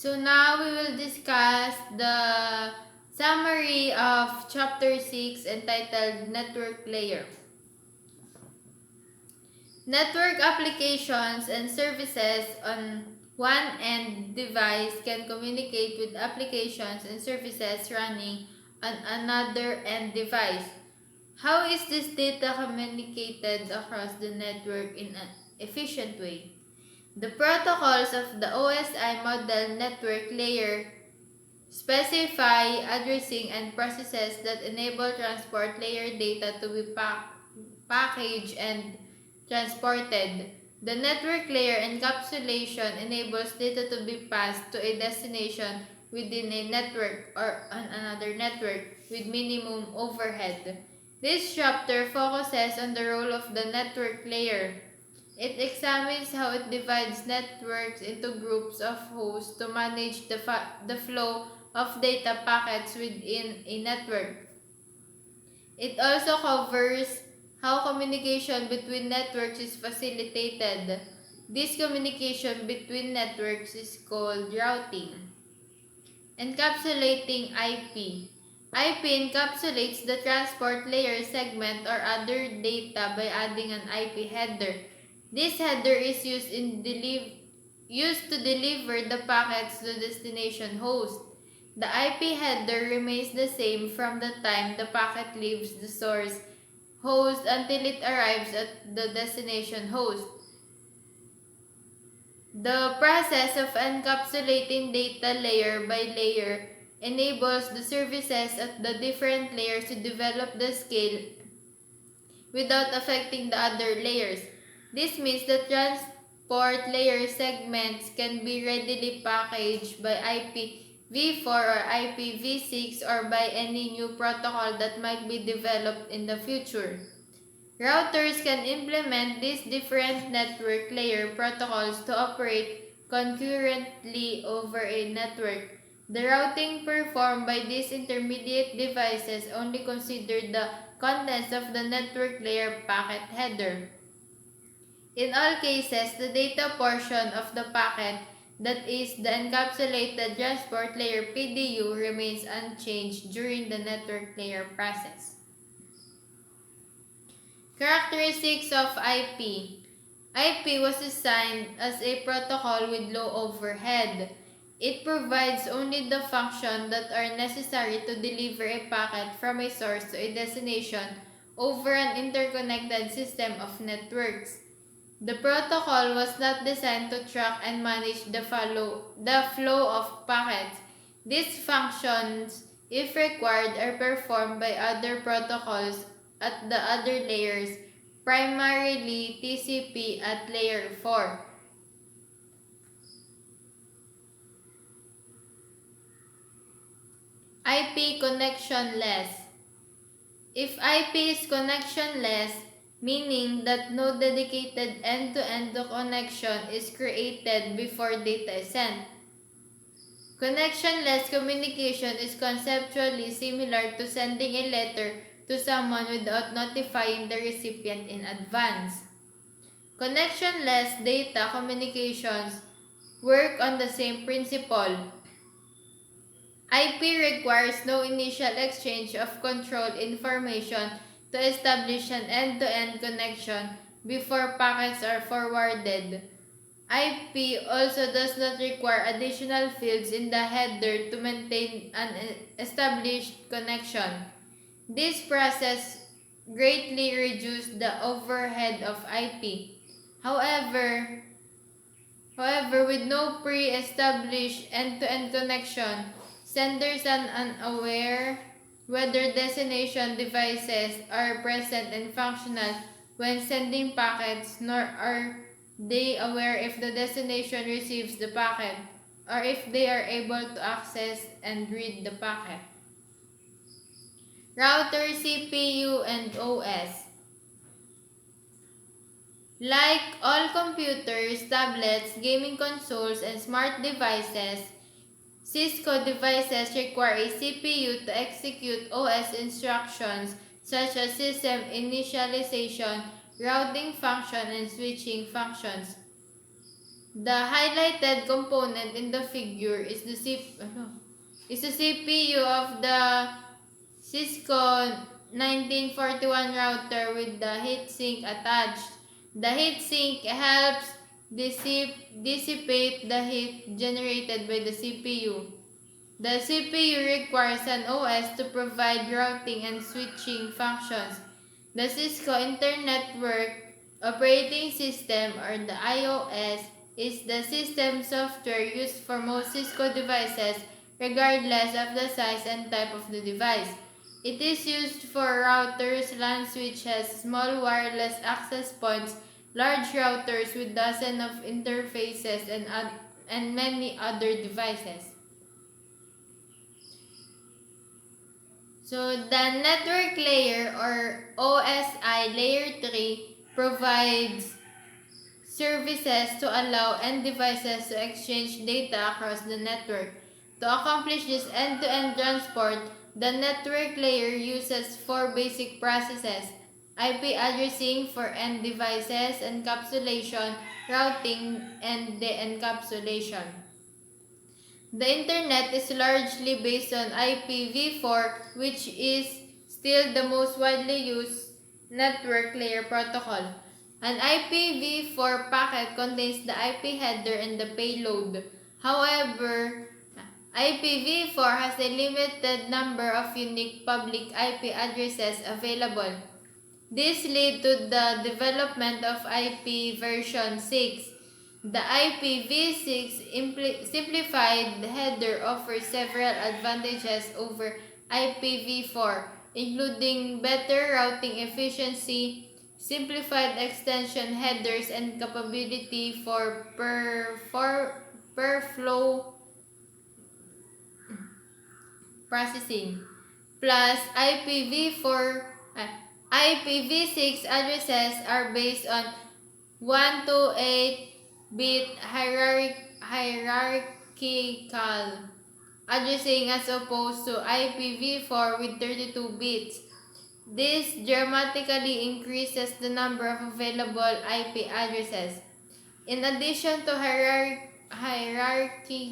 So now we will discuss the summary of Chapter 6 entitled Network Layer. Network applications and services on one end device can communicate with applications and services running on another end device. How is this data communicated across the network in an efficient way? The protocols of the OSI model network layer specify addressing and processes that enable transport layer data to be packaged and transported. The network layer encapsulation enables data to be passed to a destination within a network or on another network with minimum overhead. This chapter focuses on the role of the network layer. It examines how it divides networks into groups of hosts to manage the flow of data packets within a network. It also covers how communication between networks is facilitated. This communication between networks is called routing. Encapsulating IP. IP encapsulates the transport layer segment or other data by adding an IP header. This header is used to deliver the packets to the destination host. The IP header remains the same from the time the packet leaves the source host until it arrives at the destination host. The process of encapsulating data layer by layer enables the services at the different layers to develop the scale without affecting the other layers. This means that transport layer segments can be readily packaged by IPv4 or IPv6 or by any new protocol that might be developed in the future. Routers can implement these different network layer protocols to operate concurrently over a network. The routing performed by these intermediate devices only consider the contents of the network layer packet header. In all cases, the data portion of the packet, that is, the encapsulated transport layer PDU, remains unchanged during the network layer process. Characteristics of IP. IP was designed as a protocol with low overhead. It provides only the functions that are necessary to deliver a packet from a source to a destination over an interconnected system of networks. The protocol was not designed to track and manage the flow of packets. These functions, if required, are performed by other protocols at the other layers, primarily TCP at layer 4. IP connectionless. If IP is connectionless, meaning that no dedicated end-to-end connection is created before data is sent. Connectionless communication is conceptually similar to sending a letter to someone without notifying the recipient in advance. Connectionless data communications work on the same principle. IP requires no initial exchange of control information to establish an end-to-end connection before packets are forwarded. IP also does not require additional fields in the header to maintain an established connection. This process greatly reduces the overhead of IP. However, with no pre-established end-to-end connection, senders are unaware whether destination devices are present and functional when sending packets, nor are they aware if the destination receives the packet or if they are able to access and read the packet. Router, CPU, and OS. Like all computers, tablets, gaming consoles, and smart devices, Cisco devices require a CPU to execute OS instructions such as system initialization, routing function, and switching functions. The highlighted component in the figure is the CPU of the Cisco 1941 router with the heatsink attached. The heatsink helps dissipate the heat generated by the CPU. The CPU requires an OS to provide routing and switching functions. The Cisco Internet Operating System, or the iOS, is the system software used for most Cisco devices regardless of the size and type of the device. It is used for routers, LAN switches, small wireless access points, large routers with dozens of interfaces, and many other devices. So the network layer, or OSI layer 3, provides services to allow end devices to exchange data across the network. To accomplish this end-to-end transport, the network layer uses four basic processes: IP addressing for end devices, encapsulation, routing, and de-encapsulation. The internet is largely based on IPv4, which is still the most widely used network layer protocol. An IPv4 packet contains the IP header and the payload. However, IPv4 has a limited number of unique public IP addresses available. This led to the development of IP version 6. The IPv6 simplified header offers several advantages over IPv4, including better routing efficiency, simplified extension headers, and capability for per flow processing. Plus, IPv6 addresses are based on 128-bit hierarchical addressing as opposed to IPv4 with 32 bits. This dramatically increases the number of available IP addresses. In addition to hierarchy